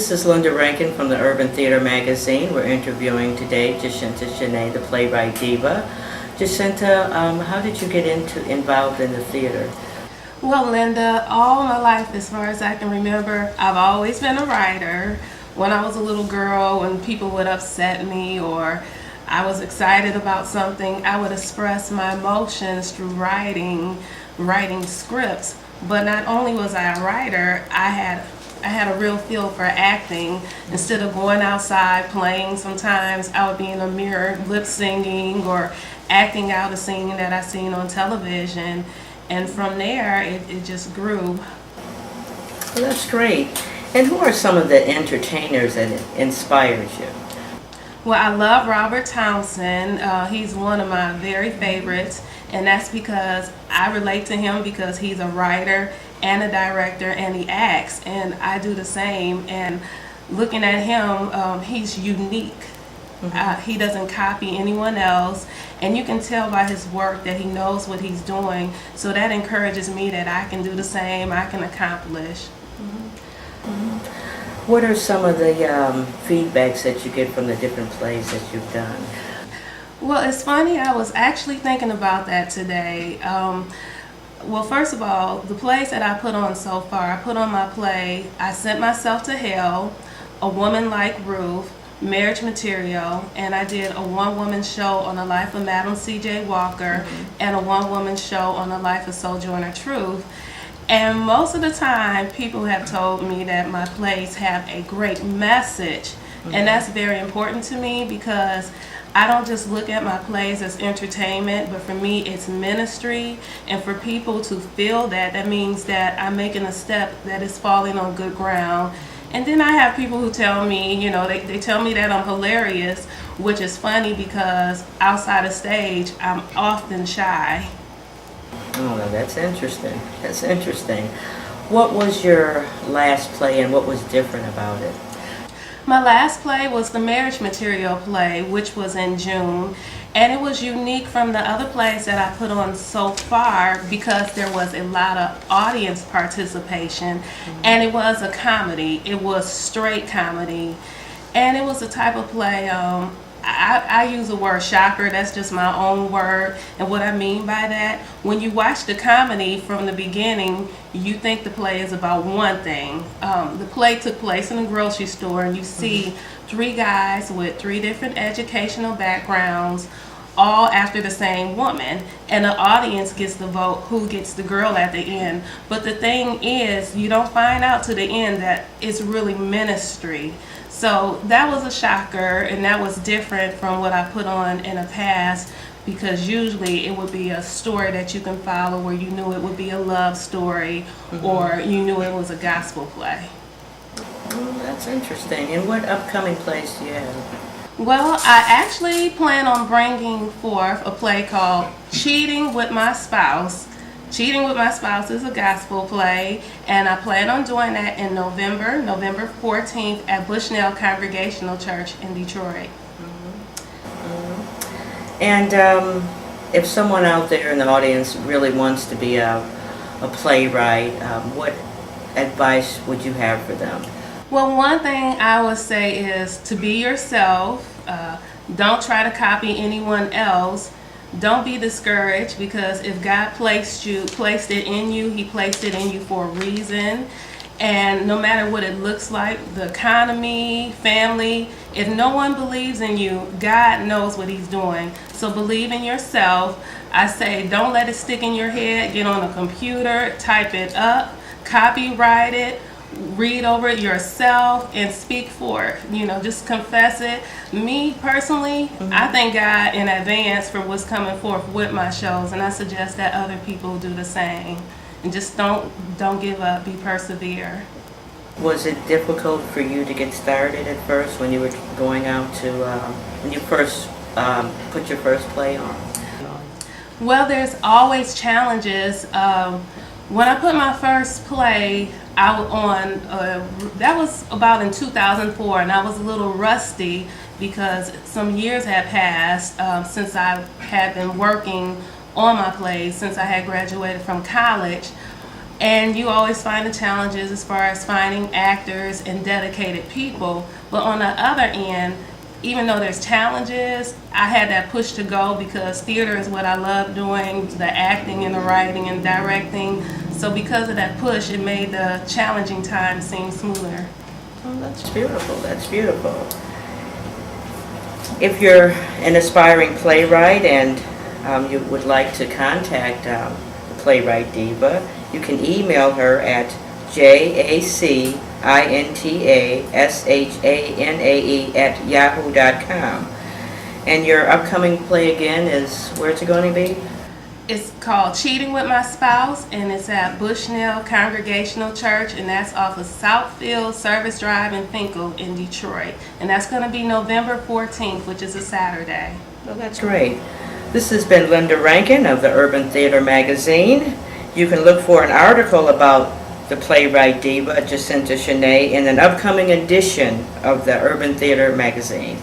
This is Linda Rankin from the Urban Theater Magazine. We're interviewing today Jacinta Shanae, the Playwright Diva. Jacinta, how did you get involved in the theater? Well, Linda, all my life, as far as I can remember, I've always been a writer. When I was a little girl, when people would upset me or I was excited about something, I would express my emotions through writing scripts. But not only was I a writer, I had a real feel for acting. Instead of going outside playing, sometimes I would be in a mirror lip singing or acting out a scene that I seen on television. And from there, it just grew. Well, that's great. And who are some of the entertainers that inspires you? Well, I love Robert Townsend. He's one of my very favorites, and that's because I relate to him because he's a writer and a director, and he acts, and I do the same. And looking at him, he's unique. He doesn't copy anyone else, and you can tell by his work that he knows what he's doing, so that encourages me that I can do the same, I can accomplish. What are some of the feedbacks that you get from the different plays that you've done? Well, it's funny, I was actually thinking about that today. Well, first of all, the plays that I put on so far, I put on my play, I Sent Myself to Hell, A Woman Like Ruth, Marriage Material, and I did a one-woman show on the life of Madam C.J. Walker and a one-woman show on the life of Sojourner Truth. And most of the time, people have told me that my plays have a great message, and that's very important to me because I don't just look at my plays as entertainment, but for me it's ministry, and for people to feel that, that means that I'm making a step that is falling on good ground. And then I have people who tell me, you know, they tell me that I'm hilarious, which is funny because outside of stage, I'm often shy. Oh, that's interesting. That's interesting. What was your last play and what was different about it? My last play was the Marriage Material play, which was in June, and it was unique from the other plays that I put on so far because there was a lot of audience participation, and it was a comedy. It was straight comedy, and it was a type of play, I use the word shocker, that's just my own word, and what I mean by that, when you watch the comedy from the beginning, you think the play is about one thing. The play took place in a grocery store, and you see three guys with three different educational backgrounds, all after the same woman, and the audience gets to vote who gets the girl at the end. But the thing is, you don't find out to the end that it's really ministry. So that was a shocker, and that was different from what I put on in the past, because usually it would be a story that you can follow where you knew it would be a love story or you knew it was a gospel play. Well, that's interesting. And what upcoming plays do you have? Well, I actually plan on bringing forth a play called Cheating with My Spouse. Cheating with My Spouse is a gospel play, and I plan on doing that in November 14th at Bushnell Congregational Church in Detroit. And if someone out there in the audience really wants to be a playwright, what advice would you have for them? Well, one thing I would say is to be yourself. Don't try to copy anyone else. Don't be discouraged, because if God placed it in you, He placed it in you for a reason. And no matter what it looks like, the economy, family, if no one believes in you, God knows what He's doing. So believe in yourself. I say don't let it stick in your head. Get on a computer, type it up, copyright it, read over it yourself, and speak for it. You know, just confess it. Me personally, I thank God in advance for what's coming forth with my shows, and I suggest that other people do the same. And just don't give up. Be persevere. Was it difficult for you to get started at first when you were going out to when you first put your first play on? Well, there's always challenges. When I put my first play out on, that was about in 2004, and I was a little rusty because some years had passed since I had been working on my plays, since I had graduated from college. And you always find the challenges as far as finding actors and dedicated people. But on the other end, even though there's challenges, I had that push to go because theater is what I love doing, the acting and the writing and directing. So because of that push, it made the challenging times seem smoother. Oh, that's beautiful. That's beautiful. If you're an aspiring playwright and you would like to contact the Playwright Diva, you can email her at jacintasanae@yahoo.com. And your upcoming play again is, where's it going to be? It's called Cheating with My Spouse, and it's at Bushnell Congregational Church, and that's off of Southfield Service Drive in Finkel in Detroit. And that's going to be November 14th, which is a Saturday. Well, that's great. This has been Linda Rankin of the Urban Theater Magazine. You can look for an article about the Playwright Diva, Jacinta Shanae, in an upcoming edition of the Urban Theater Magazine.